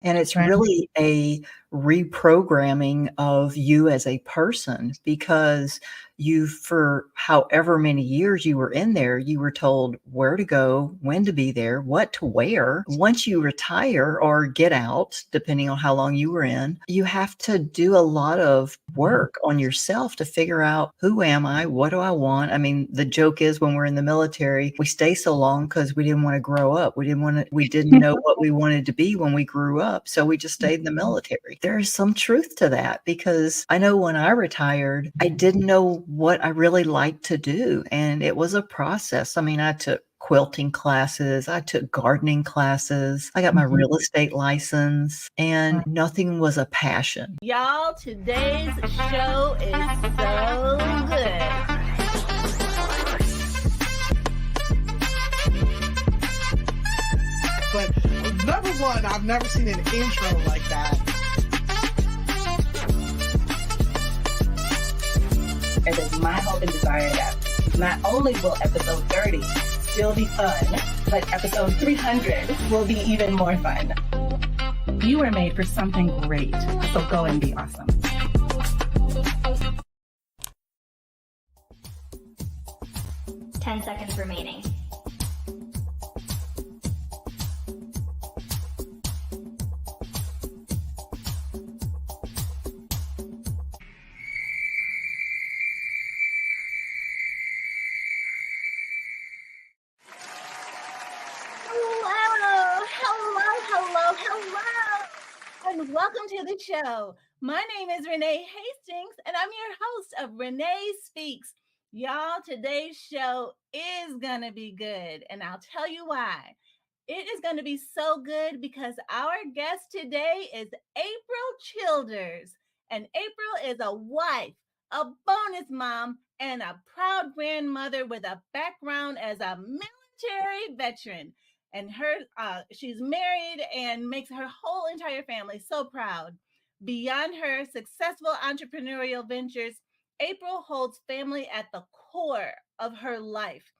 And it's Right. really a reprogramming of you as a person because you, for however many years you were in there, you were told where to go, when to be there, what to wear. Once you retire or get out, depending on how long you were in, you have to do a lot of work on yourself to figure out, who am I? What do I want? I mean, the joke is when we're in the military, we stay so long because we didn't want to grow up. We didn't know what we wanted to be when we grew up. So we just stayed in the military. There is some truth to that because I know when I retired, I didn't know what I really liked to do. And it was a process. I mean, I took quilting classes, I took gardening classes, I got my real estate license, and nothing was a passion. Y'all, today's show is so good. But number one, I've never seen an intro like that. It is my hope and desire that not only will episode 30 still be fun, but episode 300 will be even more fun. You were made for something great, so go and be awesome. Ten seconds remaining. And welcome to the show. My name is Renee Hastings, and I'm your host of Renee Speaks. Y'all, today's show is going to be good, and I'll tell you why. It is going to be so good because our guest today is April Childers, and April is a wife, a bonus mom, and a proud grandmother with a background as a military veteran. And she's married and makes her whole entire family so proud. Beyond her successful entrepreneurial ventures, April holds family at the core of her life.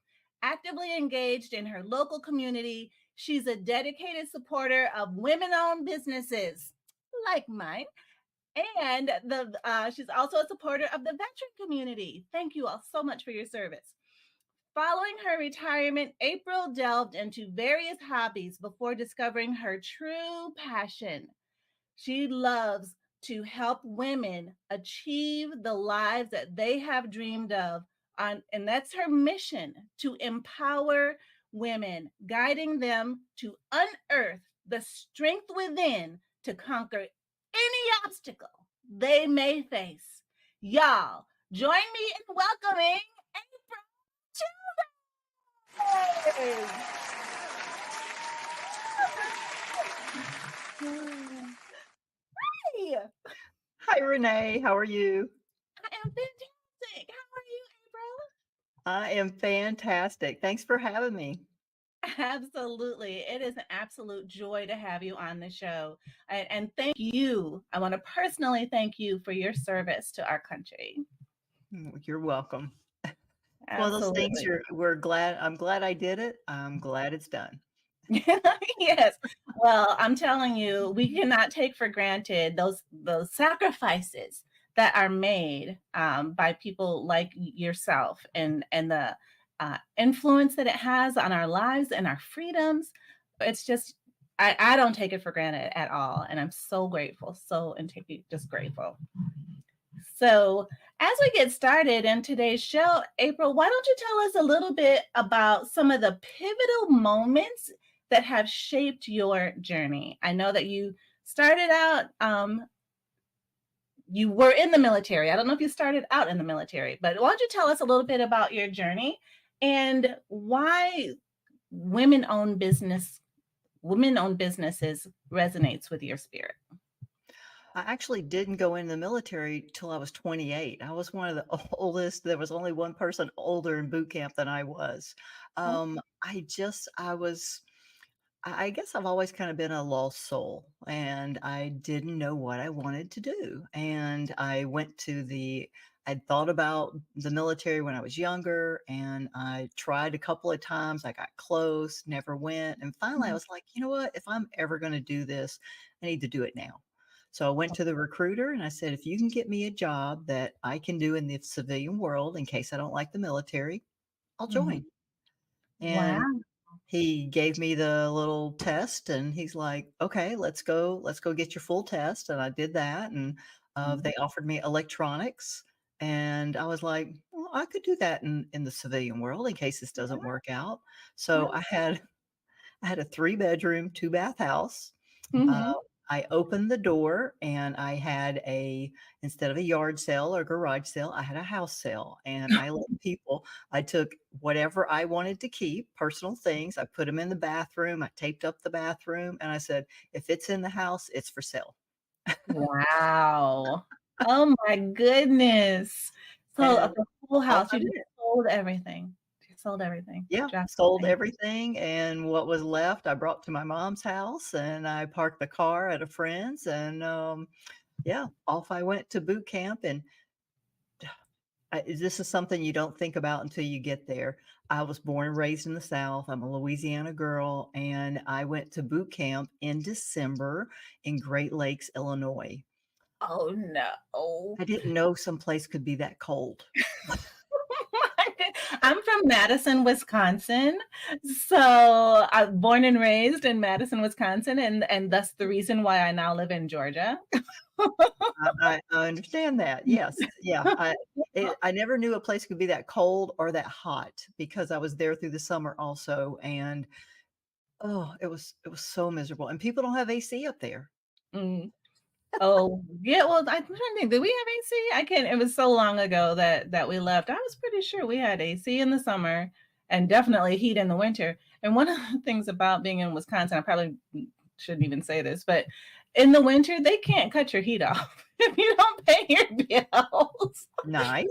Actively engaged in her local community, she's a dedicated supporter of women-owned businesses like mine. And she's also a supporter of the veteran community. Thank you all so much for your service. Following her retirement, April delved into various hobbies before discovering her true passion. She loves to help women achieve the lives that they have dreamed of. And that's her mission, to empower women, guiding them to unearth the strength within to conquer any obstacle they may face. Y'all, join me in welcoming April Childers. Hey, Hi, Renee. How are you? I am fantastic. How are you, I am fantastic. Thanks for having me. April? Absolutely. It is an absolute joy to have you on the show. And thank you. I want to personally thank you for your service to our country. You're welcome. One of those things Absolutely. I'm glad I did it. I'm glad it's done. Yes. Well, I'm telling you, we cannot take for granted those sacrifices that are made by people like yourself, and the influence that it has on our lives and our freedoms. It's just I don't take it for granted at all, and I'm so grateful, just grateful. So, as we get started in today's show, April, why don't you tell us a little bit about some of the pivotal moments that have shaped your journey? I know that you started out, you were in the military. I don't know if you started out in the military, but why don't you tell us a little bit about your journey and why women-owned business, women-owned businesses resonates with your spirit? I actually didn't go in the military till I was 28. I was one of the oldest. There was only one person older in boot camp than I was. Oh, I was, I guess I've always kind of been a lost soul and I didn't know what I wanted to do. And I went to I'd thought about the military when I was younger, and I tried a couple of times. I got close, never went. And finally, I was like, you know what? If I'm ever going to do this, I need to do it now. So I went to the recruiter and I said, if you can get me a job that I can do in the civilian world in case I don't like the military, I'll join. And Wow. he gave me the little test and he's like, okay, let's go get your full test. And I did that. And they offered me electronics. And I was like, well, I could do that in the civilian world in case this doesn't work out. So I had a 3-bedroom, 2-bath house. Uh, Mm-hmm. I opened the door and I had instead of a yard sale or garage sale, I had a house sale. And I took whatever I wanted to keep, personal things. I put them in the bathroom. I taped up the bathroom and I said, if it's in the house, it's for sale. Wow. Oh my goodness. So And the whole off house, I you just went. sold everything. You sold everything. Yeah, Dropped sold everything. everything. And what was left, I brought to my mom's house and I parked the car at a friend's. And yeah, off I went to boot camp. And this is something you don't think about until you get there. I was born and raised in the South. I'm a Louisiana girl, and I went to boot camp in December in Great Lakes, Illinois. Oh no. I didn't know some place could be that cold. I'm from Madison, Wisconsin. So I'm born and raised in Madison, Wisconsin, and that's the reason why I now live in Georgia. I understand that. Yes, yeah. I never knew a place could be that cold or that hot because I was there through the summer also, and oh, it was so miserable. And people don't have AC up there. Mm. Oh, yeah. Well, I'm trying to think. Did we have AC? I can't. It was so long ago that we left. I was pretty sure we had AC in the summer and definitely heat in the winter. And one of the things about being in Wisconsin, I probably shouldn't even say this, but in the winter, they can't cut your heat off if you don't pay your bills. Nice.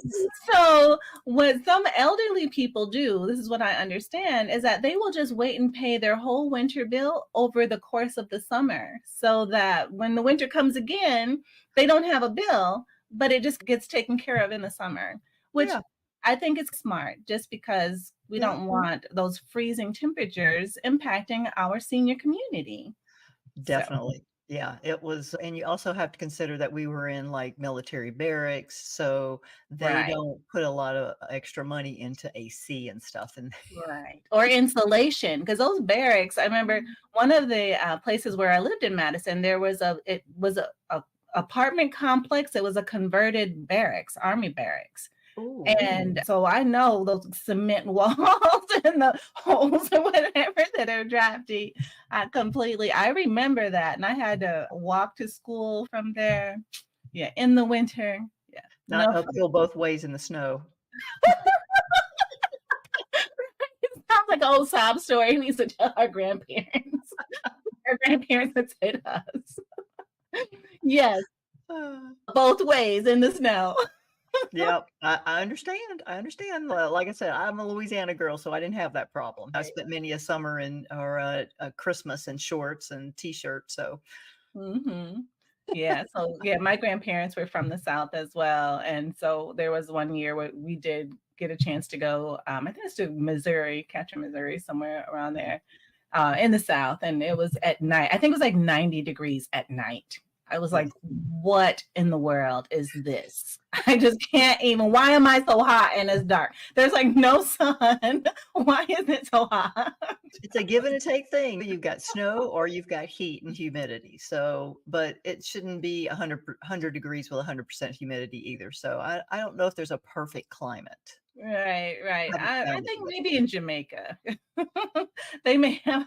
So what some elderly people do, this is what I understand, is that they will just wait and pay their whole winter bill over the course of the summer so that when the winter comes again, they don't have a bill, but it just gets taken care of in the summer, which Yeah. I think is smart just because we don't want those freezing temperatures impacting our senior community. Definitely. Yeah, it was. And you also have to consider that we were in like military barracks, so they Right. don't put a lot of extra money into AC and stuff. And Right. Or insulation, because those barracks, I remember one of the places where I lived in Madison, it was a apartment complex. It was a converted barracks, army barracks. ooh, And so I know those cement walls and the holes or whatever that are drafty. I remember that. And I had to walk to school from there. Yeah, in the winter. Yeah. not No, uphill both ways in the snow. it sounds like an old sob story we used to tell our grandparents. Our grandparents would say to us. Yes, Uh, both ways in the snow. yeah, I understand. I understand. Like I said, I'm a Louisiana girl, so I didn't have that problem. I spent many a summer or a Christmas in shorts and t-shirts. So Mm-hmm. Yeah. So yeah, my grandparents were from the South as well. And so there was one year where we did get a chance to go, I think it's to Missouri, Catcher, Missouri, somewhere around there, in the South. And it was at night. I think it was like 90 degrees at night. I was like, what in the world is this? I just can't even. Why am I so hot and it's dark? There's like no sun. Why is it so hot? it's a give and a take thing. You've got snow or you've got heat and humidity. So, but it shouldn't be 100 degrees with 100% humidity either. So I don't know if there's a perfect climate. Right, right. Haven't I found think it maybe in Jamaica they may have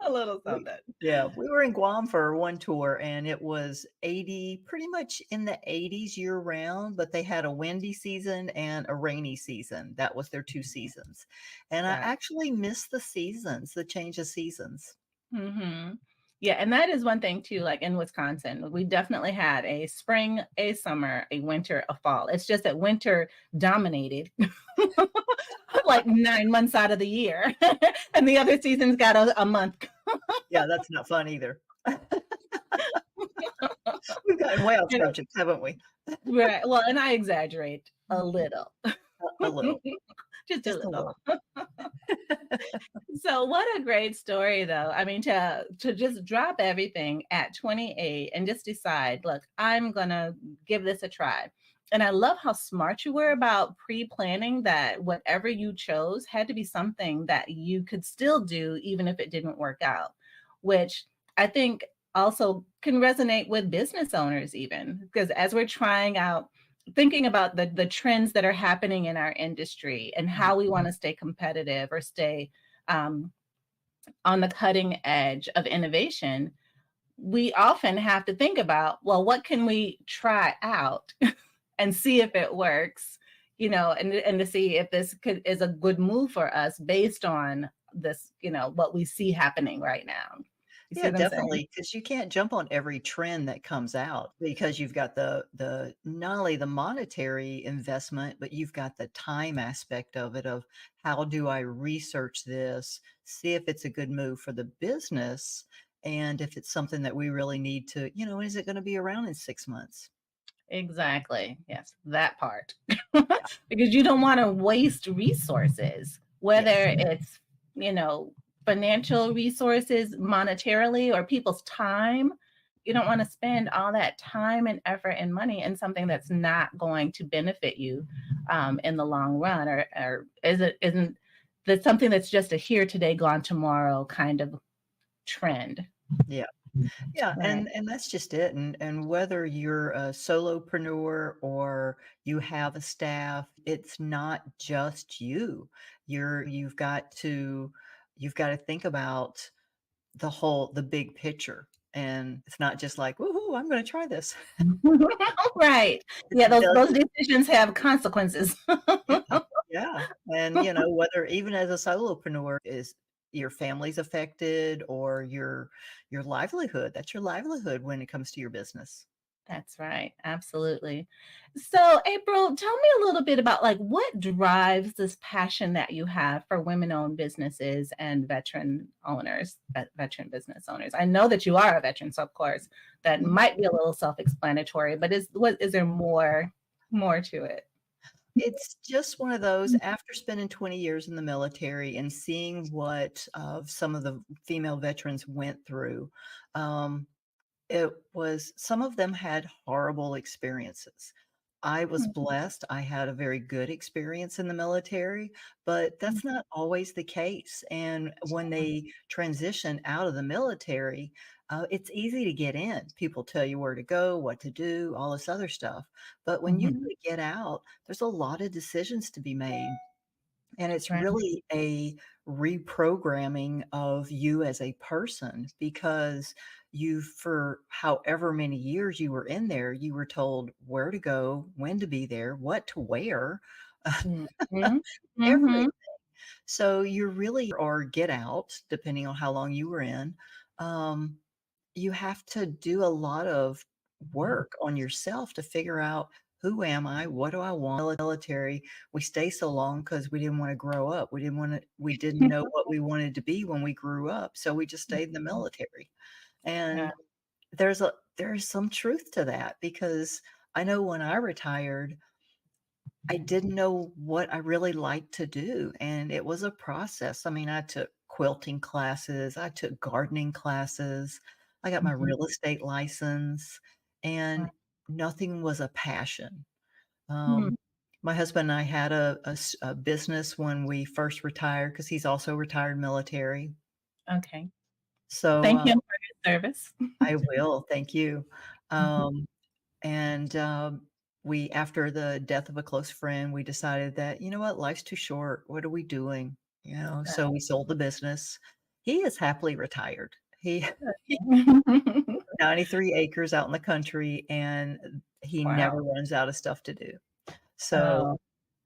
a little yet. something. Yeah, we were in Guam for one tour and it was 80, pretty much in the 80s year round, but they had a windy season and a rainy season. That was their 2 seasons. And I Right. actually miss the seasons, the change of seasons. Mm-hmm. Yeah, and that is one thing too. Like in Wisconsin, we definitely had a spring, a summer, a winter, a fall. It's just that winter dominated like 9 months out of the year, and the other seasons got a month. Yeah, that's not fun either. We've gotten way off subject, haven't we? Right. Well, and I exaggerate a little. A little, Just a just a little. little. So what a great story though. I mean, to just drop everything at 28 and just decide, look, I'm gonna give this a try. And I love how smart you were about pre-planning that whatever you chose had to be something that you could still do even if it didn't work out, which I think also can resonate with business owners even because as we're trying out thinking about the trends that are happening in our industry and how we want to stay competitive or stay um, on the cutting edge of innovation, we often have to think about, well, what can we try out and see if it works, and to see if is a good move for us based on this, what we see happening right now. You see Yeah, what I'm saying? definitely, because you can't jump on every trend that comes out because you've got the not only the monetary investment, but you've got the time aspect of it of how do I research this, see if it's a good move for the business, and if it's something that we really need to, is it gonna be around in 6 months? Exactly. Yes, that part. Yeah. Because you don't want to waste resources, whether Yes. it's, you know, financial resources monetarily or people's time. You don't want to spend all that time and effort and money in something that's not going to benefit you in the long run, or isn't that something that's just a here today, gone tomorrow kind of trend. Yeah. Yeah, Right. and that's just it, and whether you're a solopreneur or you have a staff, it's not just you. You've got to think about the big picture, and it's not just like, "Woohoo, I'm gonna try this." Right. It Yeah, those doesn't. decisions have consequences. Yeah, yeah, and, whether even as a solopreneur is your family's affected or your livelihood, that's your livelihood when it comes to your business. That's right. Absolutely. So, April, tell me a little bit about like what drives this passion that you have for women-owned businesses and veteran business owners. I know that you are a veteran, so of course that might be a little self-explanatory, but is there more to it? It's just one of those after spending 20 years in the military and seeing what, some of the female veterans went through, um, it was some of them had horrible experiences. I was blessed, I had a very good experience in the military, but that's not always the case, and when they transition out of the military, it's easy to get in. People tell you where to go, what to do, all this other stuff, but when you Mhm. get out, there's a lot of decisions to be made. And it's Right. really a reprogramming of you as a person because for however many years you were in there, you were told where to go, when to be there, what to wear, Mhm. everything. Mhm. So you really or get out, depending on how long you were in. Um, you have to do a lot of work on yourself to figure out who am I? What do I want? Military, we stay so long because we didn't want to grow up. We didn't know what we wanted to be when we grew up. So we just stayed in the military. Yeah. And there's some truth to that because I know when I retired, I didn't know what I really liked to do, and it was a process. I mean, I took quilting classes, I took gardening classes, I got my Mhm. real estate license, Right. and nothing was a passion. Hmm. Um, my husband and I had a business when we first retired because he's also retired military. Okay. So, Thank him for his service. I will, thank you. Mhm. Um And, we after the death of a close friend, we decided that, "You know what? Life's too short. What are we doing?" So we sold the business. He is happily retired. He he Okay. 93 acres out in the country, and he Wow. never runs out of stuff to do. So Oh.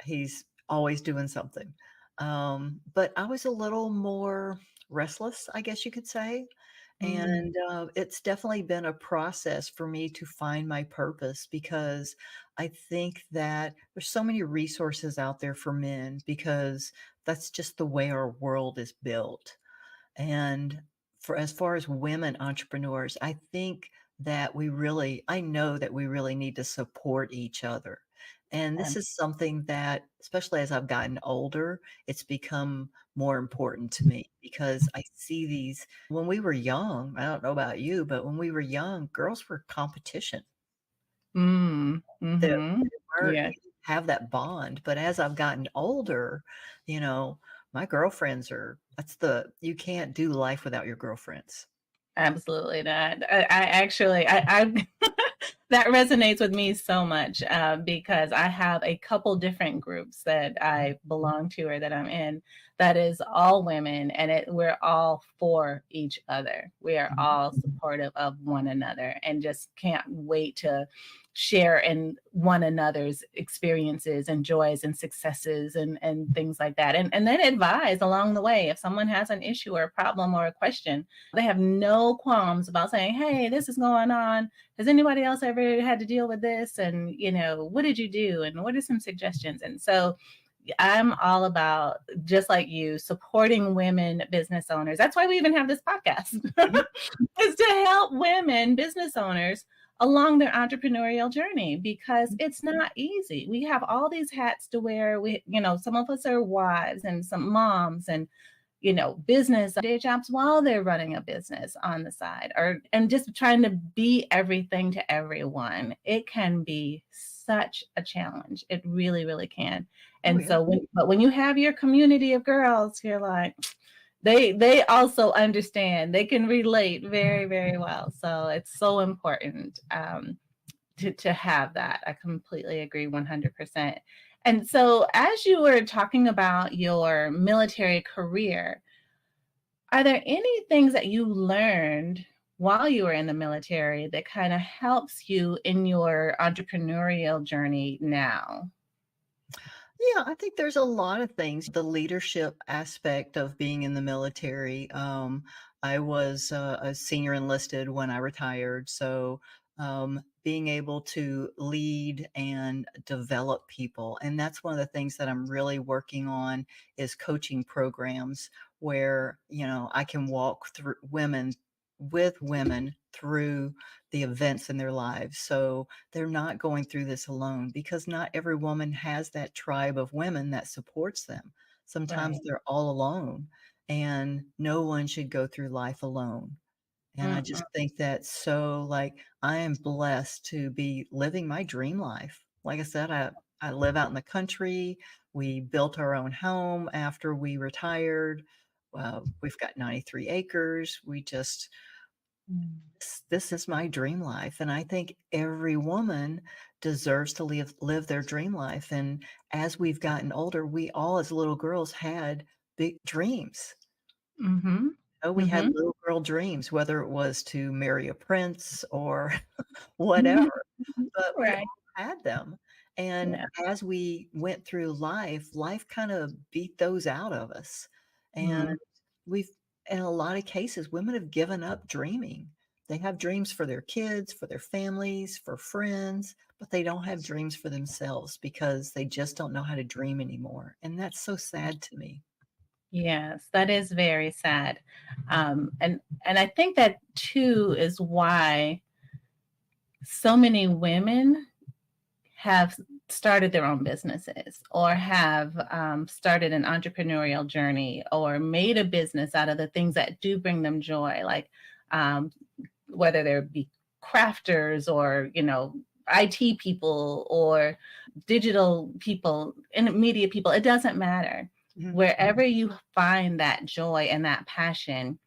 he's always doing something. But I was a little more restless, I guess you could say. Mm. And it's definitely been a process for me to find my purpose because I think that there's so many resources out there for men because that's just the way our world is built. And for as far as women entrepreneurs, I think that I know that we really need to support each other. And this is something that, especially as I've gotten older, it's become more important to me because I see these when we were young. I don't know about you, but when we were young, girls were competition. Mm, That mm-hmm. we Yeah, didn't have that bond. But as I've gotten older, you know, my girlfriends are you can't do life without your girlfriends. absolutely not. I actually, I that resonates with me so much because I have a couple different groups that I belong to or that I'm in that is all women, and we're all for each other. We are Mhm. all supportive of one another and just can't wait to share in one another's experiences and joys and successes and things like that. And then advise along the way if someone has an issue or a problem or a question. They have no qualms about saying, hey, this is going on. Has anybody else ever had to deal with this? And, what did you do? And what are some suggestions? And so I'm all about, just like you, supporting women business owners. That's why we even have this podcast, Mhm. is to help women business owners along their entrepreneurial journey because it's not easy. We have all these hats to wear. Some of us are wives and some moms and business day jobs while they're running a business on the side and just trying to be everything to everyone. It can be such a challenge. It really, really can. Oh, And yeah. so when you have your community of girls, you're like, they also understand. They can relate very, very well. So it's so important to have that. I completely agree 100%. And so as you were talking about your military career, are there any things that you learned while you were in the military that kind of helps you in your entrepreneurial journey now? Yeah, I think there's a lot of things. The leadership aspect of being in the military. I was a senior enlisted when I retired, so being able to lead and develop people, and that's one of the things that I'm really working on is coaching programs where I can walk through women through the events in their lives. So they're not going through this alone because not every woman has that tribe of women that supports them. Sometimes Right. they're all alone, and no one should go through life alone. And I Mm-mm. just think that I am blessed to be living my dream life. Like I said, I live out in the country. We built our own home after we retired. We've got 93 acres. This is my dream life, and I think every woman deserves to live their dream life, and as we've gotten older, we all as little girls had big dreams. Mm-hmm. Oh, we had Mm-hmm. little girl dreams, whether it was to marry a prince or Mm-hmm. whatever, but we Right. all had them, and Yeah. as we went through life kinda beat those out of us, and Mm. we've in a lot of cases, women have given up dreaming. They have dreams for their kids, for their families, for friends, but they don't have dreams for themselves because they just don't know how to dream anymore, and that's so sad to me. Yes, that is very sad. And I think that too is why so many women have started their own businesses or have started an entrepreneurial journey or made a business out of the things that do bring them joy, like um, whether there be crafters or, IT people or digital people and media people, it doesn't matter. Mhm. Wherever you find that joy and that passion,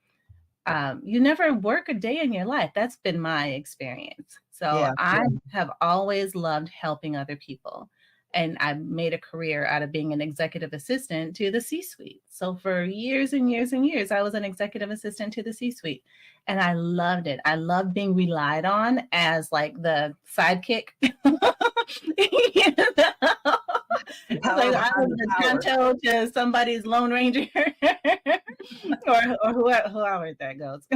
you never work a day in your life. That's been my experience. So Yeah. I have always loved helping other people. And I made a career out of being an executive assistant to the C suite. So for years and years and years, I was an executive assistant to the C suite. And I loved it. I loved being relied on as like the sidekick. You know? The It's power like I behind was the the power. Tonto to somebody's Lone Ranger, or whoever that goes.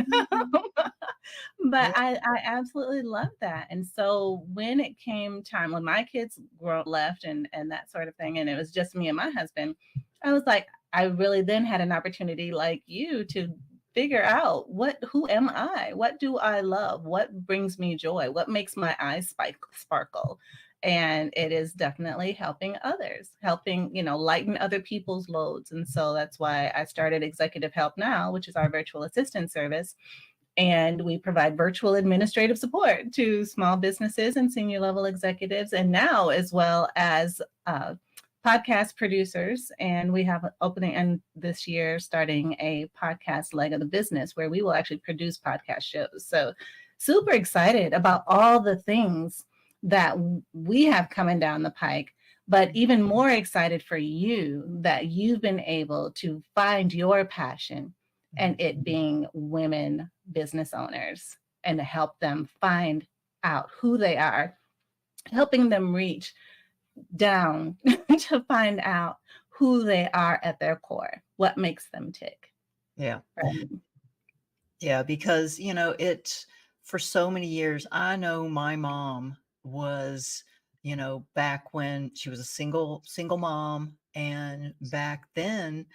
But Yeah. I absolutely love that. And so when it came time, when my kids left and that sort of thing, and it was just me and my husband, I was like, I really then had an opportunity like you to figure out who am I? What do I love? What brings me joy? What makes my eyes sparkle? And it is definitely helping others, helping, lighten other people's loads. And so that's why I started Executive Help Now, which is our virtual assistant service. And we provide virtual administrative support to small businesses and senior level executives, and now as well as podcast producers. And we have an opening and this year starting a podcast leg of the business where we will actually produce podcast shows. So super excited about all the things that we have coming down the pike, but even more excited for you that you've been able to find your passion, and it being women business owners, and to help them find out who they are, helping them reach down to find out who they are at their core, what makes them tick. Yeah. Right? Yeah, because, it for so many years, I know my mom was, back when she was a single mom, and back then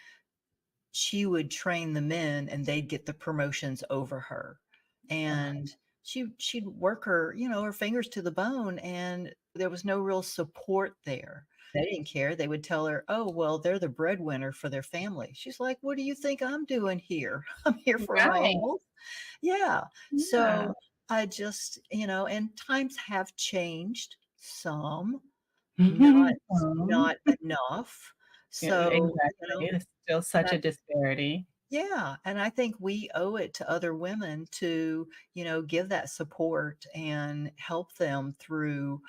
she would train the men and they'd get the promotions over her. And she'd work her, her fingers to the bone, and there was no real support there. They didn't care. They would tell her, "Oh, well, they're the breadwinner for their family." She's like, "What do you think I'm doing here? I'm here for my Right. health." Yeah. Yeah. So I just, and times have changed some, not enough. So, Exactly. It's still such a that disparity. yeah, and I think we owe it to other women to, give that support and help them through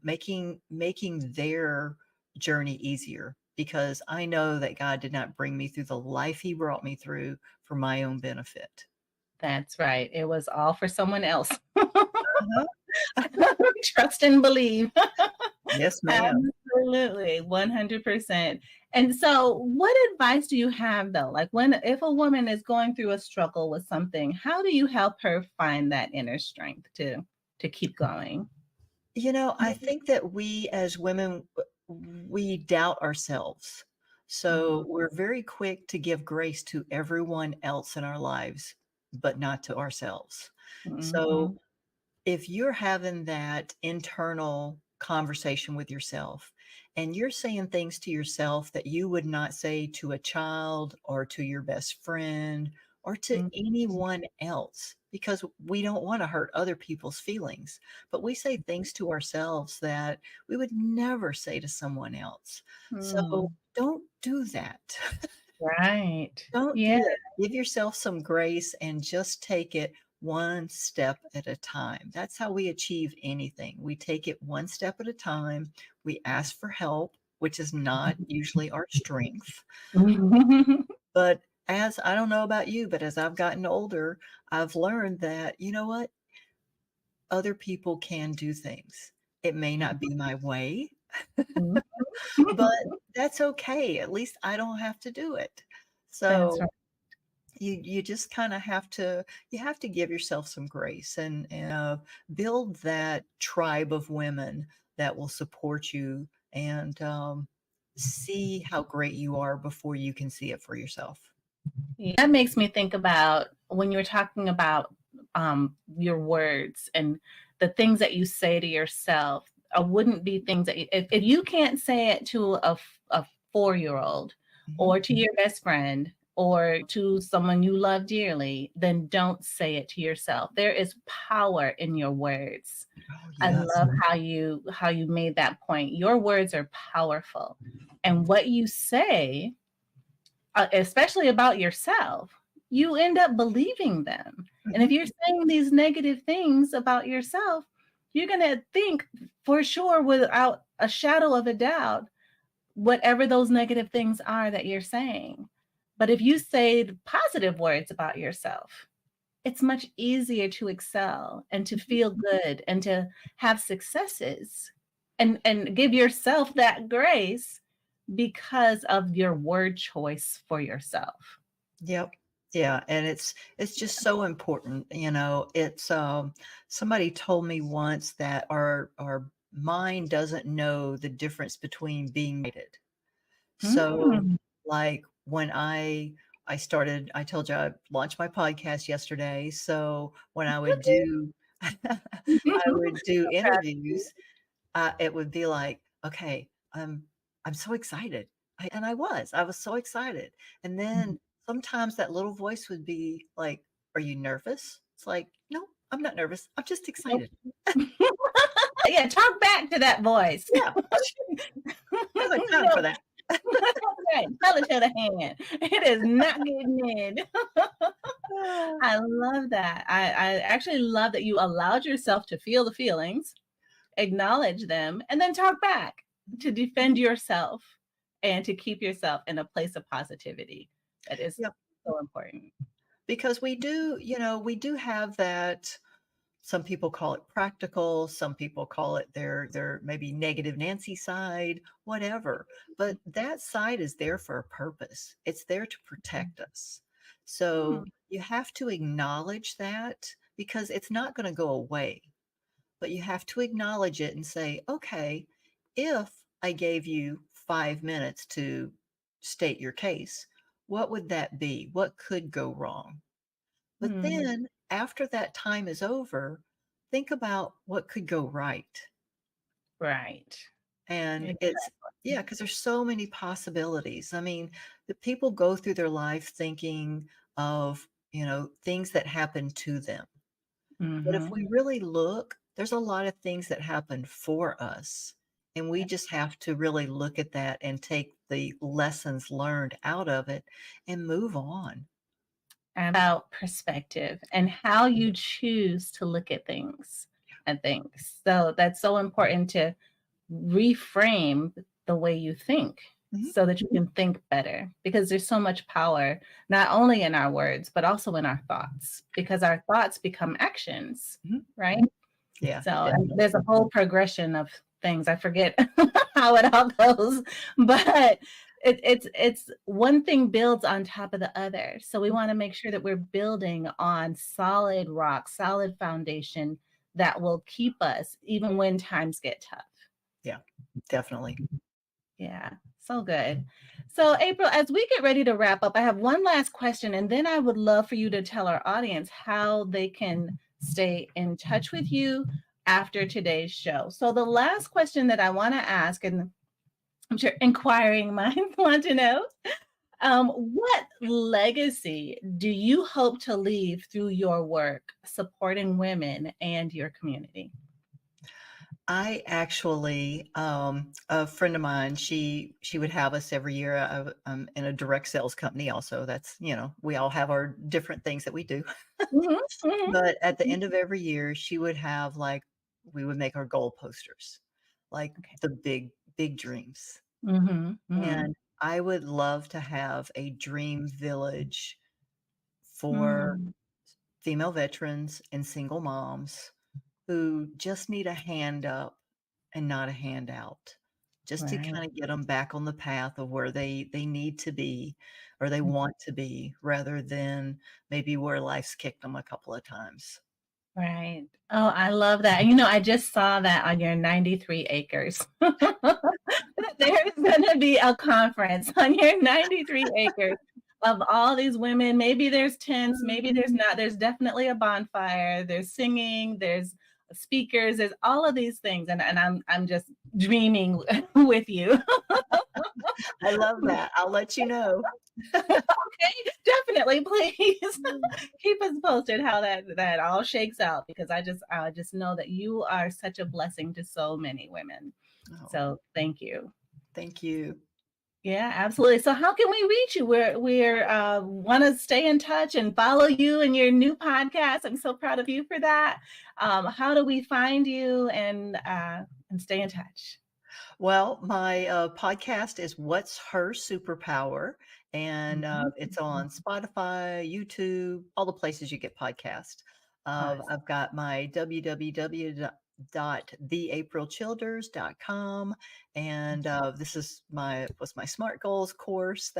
making their journey easier. Because I know that God did not bring me through the life He brought me through for my own benefit. That's right. It was all for someone else. Uh-huh. Trust and believe. Yes, ma'am. Absolutely, 100%. And so, what advice do you have though? Like if a woman is going through a struggle with something, how do you help her find that inner strength to keep going? I think that we as women, we doubt ourselves. So we're very quick to give grace to everyone else in our lives, but not to ourselves. So Mhm. if you're having that internal conversation with yourself and you're saying things to yourself that you would not say to a child or to your best friend or to Mhm. anyone else, because we don't want to hurt other people's feelings, but we say things to ourselves that we would never say to someone else. So Mm. don't do that. Right. Don't do Yeah. that. Give yourself some grace and just take it one step at a time. That's how we achieve anything. We take it one step at a time. We ask for help, which is not usually our strength. But as I don't know about you, but as I've gotten older, I've learned that, you know what? Other people can do things. It may not be my way, but that's okay. At least I don't have to do it. That's So right. you just kind of have to give yourself some grace and build that tribe of women that will support you and see how great you are before you can see it for yourself. That makes me think about when you were talking about your words and the things that you say to yourself. Wouldn't be things that if you can't say it to a 4-year-old Mhm. or to your best friend or to someone you love dearly, then don't say it to yourself. There is power in your words. Oh, I yes. love how you made that point. Your words are powerful, and what you say, especially about yourself, you end up believing them. And if Mhm. you're saying these negative things about yourself, you're going to think for sure, without a shadow of a doubt, whatever those negative things are that you're saying. But if you say the positive words about yourself, it's much easier to excel and to feel good and to have successes and give yourself that grace because of your word choice for yourself. Yep. Yeah, and it's just so important, it's somebody told me once that our mind doesn't know the difference between being mated. So, Mm. like, when I I told you I launched my podcast yesterday. So when I would do, I would do interviews, it would be like, okay, I'm so excited. I was so excited. And then sometimes that little voice would be like, are you nervous? It's like, no, I'm not nervous. I'm just excited. Yeah, talk back to that voice. Yeah. There's a time for that. Right. Tell it to the hand. It is not getting in. I love that. I actually love that you allowed yourself to feel the feelings, acknowledge them, and then talk back to defend yourself and to keep yourself in a place of positivity. That is Yep. so important. Because we do have that. Some people call it practical, some people call it their maybe negative Nancy side, whatever. But that side is there for a purpose. It's there to protect us. So you have to acknowledge that because it's not going to go away. But you have to acknowledge it and say, okay, if I gave you 5 minutes to state your case, what would that be? What could go wrong? But then after that time is over, think about what could go right. Right. And it's, yeah, because there's so many possibilities. I mean, the people go through their life thinking of, things that happen to them. But if we really look, there's a lot of things that happen for us. And we just have to really look at that and take the lessons learned out of it and move on. About perspective and how you choose to look at things and things. So that's so important to reframe the way you think so that you can think better, because there's so much power, not only in our words, but also in our thoughts, because our thoughts become actions, right? Yeah. So there's a whole progression of things. I forget how it all goes, but it's one thing builds on top of the other. So we want to make sure that we're building on solid rock, solid foundation that will keep us even when times get tough. Yeah, definitely. Yeah, so good. So April, as we get ready to wrap up, I have one last question, and then I would love for you to tell our audience how they can stay in touch with you after today's show. So the last question that I want to ask, and I'm sure inquiring minds want to know, what legacy do you hope to leave through your work supporting women and your community? I actually, a friend of mine, she would have us every year. I'm in a direct sales company also. That's, we all have our different things that we do. But at the end of every year, she would have we would make our goal posters, like the big dreams. And I would love to have a dream village for female veterans and single moms who just need a hand up and not a handout, just to kind of get them back on the path of where they need to be or they want to be, rather than maybe where life's kicked them a couple of times. Right. Oh, I love that. And I just saw that on your 93 acres. There's going to be a conference on your 93 acres of all these women. Maybe there's tents, maybe there's not. There's definitely a bonfire. There's singing, there's speakers, there's all of these things. And I'm just dreaming with you. I love that. I'll let you know. Okay, definitely, please keep us posted how that all shakes out, because I just know that you are such a blessing to so many women. So thank you. Thank you. Yeah, absolutely. So how can we reach you? We're want to stay in touch and follow you in your new podcast. I'm so proud of you for that. How do we find you and stay in touch? Well, my podcast is What's Her Superpower? And it's on Spotify, YouTube, all the places you get podcasts. I've got my www.theaprilchilders.com. And this was my SMART Goals course,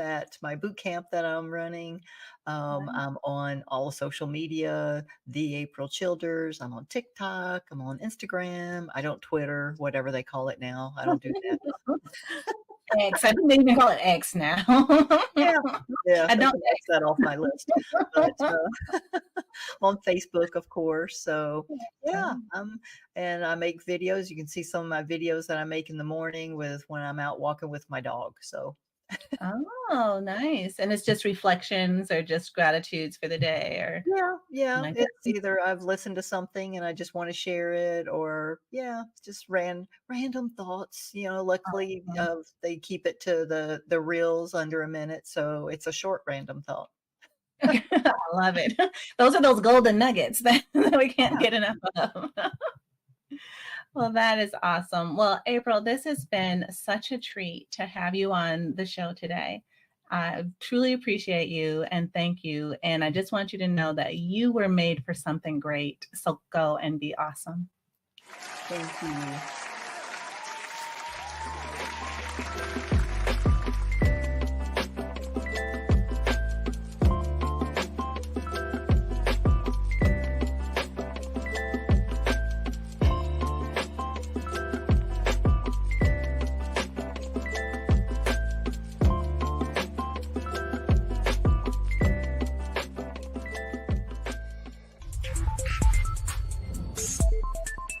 my boot camp that I'm running. I'm on all social media, The April Childers. I'm on TikTok. I'm on Instagram. I don't Twitter, whatever they call it now. I don't do that. X. I think they even call it X now. Yeah, yeah, I I don't. can X that off my list. But on Facebook, of course. So yeah, and I make videos. You can see some of my videos that I make in the morning with when I'm out walking with my dog. So Oh, nice. And it's just reflections or just gratitudes for the day or yeah, like it's either I've listened to something and I just want to share it, or yeah, just random thoughts. Luckily, that. they keep it to the reels under a minute, so it's a short random thought. I love it. Those are those golden nuggets that we can't get enough of. Well, that is awesome. Well, April, this has been such a treat to have you on the show today. I truly appreciate you and thank you. And I just want you to know that you were made for something great. So go and be awesome. Thank you.